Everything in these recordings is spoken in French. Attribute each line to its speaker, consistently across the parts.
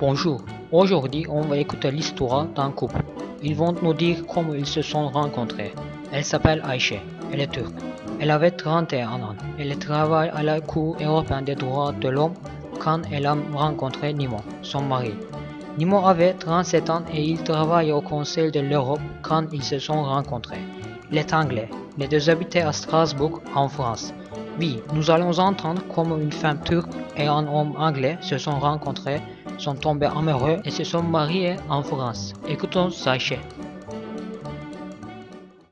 Speaker 1: Bonjour, aujourd'hui on va écouter l'histoire d'un couple. Ils vont nous dire comment ils se sont rencontrés. Elle s'appelle Ayşe, elle est turque. Elle avait 31 ans. Elle travaille à la Cour européenne des droits de l'homme quand elle a rencontré Nimo, son mari. Nimo avait 37 ans et il travaille au Conseil de l'Europe quand ils se sont rencontrés. Il est anglais. Les deux habitaient à Strasbourg, en France. Oui, nous allons entendre comment une femme turque et un homme anglais se sont rencontrés, sont tombés amoureux et se sont mariés en France. Écoutons Ayşe.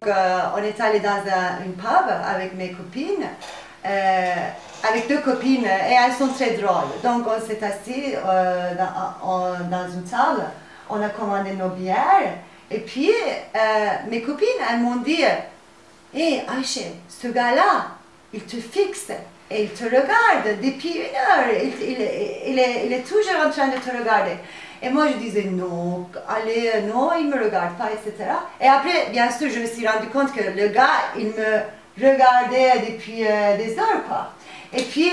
Speaker 2: On est allé dans une pub avec mes copines, avec deux copines, et elles sont très drôles. Donc on s'est assis dans une salle, on a commandé nos bières, et puis mes copines, elles m'ont dit « Hé Ayşe, ce gars-là, il te fixe et il te regarde depuis 1 heure, il est toujours en train de te regarder. » Et moi je disais non, allez, non, il ne me regarde pas, etc. Et après, bien sûr, je me suis rendu compte que le gars, il me regardait depuis des heures, quoi. Et puis,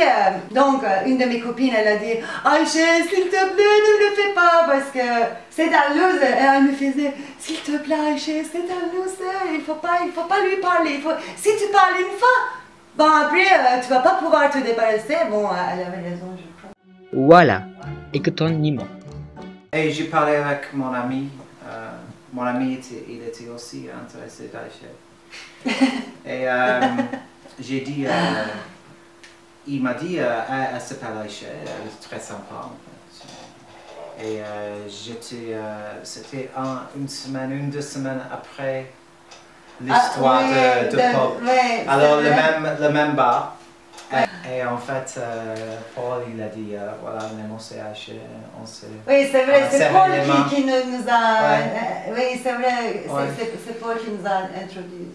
Speaker 2: donc, une de mes copines, elle a dit « Ayşe, s'il te plaît, ne le fais pas, parce que c'est un loser. » Et elle me faisait « S'il te plaît, Ayşe, c'est un loser, il faut pas lui parler. Si tu parles une fois, bon, après, tu vas pas pouvoir te débarrasser. » Bon, elle avait raison, je crois.
Speaker 1: Voilà, écoutons Nimo.
Speaker 3: Et j'ai parlé avec mon ami. Mon ami, il était aussi intéressé d'Ayşe. Et j'ai dit, il m'a dit, elle s'appelle Ayşe, elle est très sympa en fait. Et c'était 2 semaines après l'histoire de pub.
Speaker 2: Ouais,
Speaker 3: alors le même bar. Et en fait, Paul, il a dit, voilà, Nemo c'est Ayşe, on s'est...
Speaker 2: Oui, c'est vrai, c'est Paul qui nous a...
Speaker 3: Ouais.
Speaker 2: Oui, c'est vrai,
Speaker 3: Ouais.
Speaker 2: c'est Paul qui nous a introduit.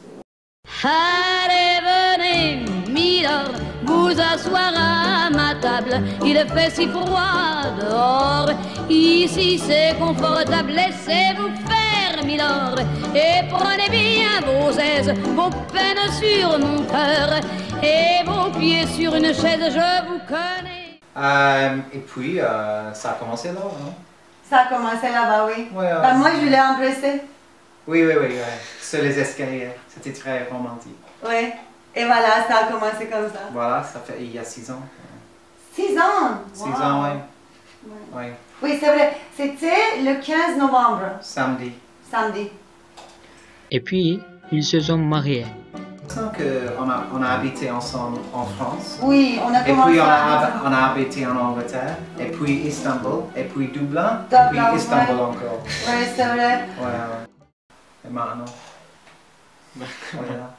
Speaker 4: Allez, venez, Milord, vous asseoir à ma table. Il fait si froid dehors. Ici c'est confortable, laissez-vous faire, Milord. Et prenez bien vos aises, vos peines sur mon cœur. Et vos pieds sur une chaise, je vous connais.
Speaker 3: Et puis, ça a commencé là, non?
Speaker 2: Ça a commencé là-bas, oui.
Speaker 3: Ouais, ouais.
Speaker 2: Ben, moi, je l'ai embrassé.
Speaker 3: Oui, sur les escaliers. C'était très romantique.
Speaker 2: Oui. Et voilà, ça a commencé comme ça.
Speaker 3: Voilà, ça fait il y a 6 ans.
Speaker 2: 6 ans.
Speaker 3: 6
Speaker 2: Wow.
Speaker 3: ans, oui.
Speaker 2: Ouais.
Speaker 3: Oui.
Speaker 2: Oui, c'est vrai. C'était le 15 novembre,
Speaker 3: Samedi.
Speaker 2: samedi.
Speaker 1: Et puis, ils se sont mariés.
Speaker 3: On a habité ensemble en France.
Speaker 2: Oui, on a
Speaker 3: Et
Speaker 2: commencé
Speaker 3: puis
Speaker 2: à...
Speaker 3: on a habité en Angleterre. Et puis Istanbul. Et puis Dublin. Et
Speaker 2: Dublin,
Speaker 3: puis Istanbul
Speaker 2: ouais.
Speaker 3: encore.
Speaker 2: Oui, c'est vrai.
Speaker 3: Ouais. Et maintenant. Voilà.